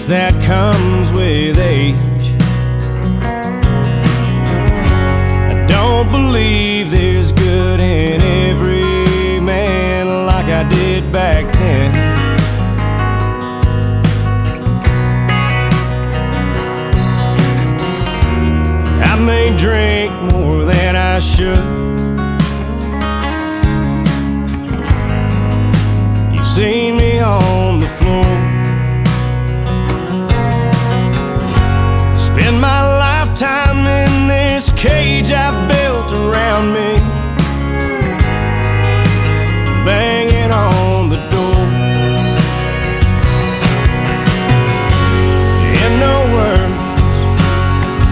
guess that comes with age. I don't believe there's good in every man like I did back then. I may drink more than I should. You've seen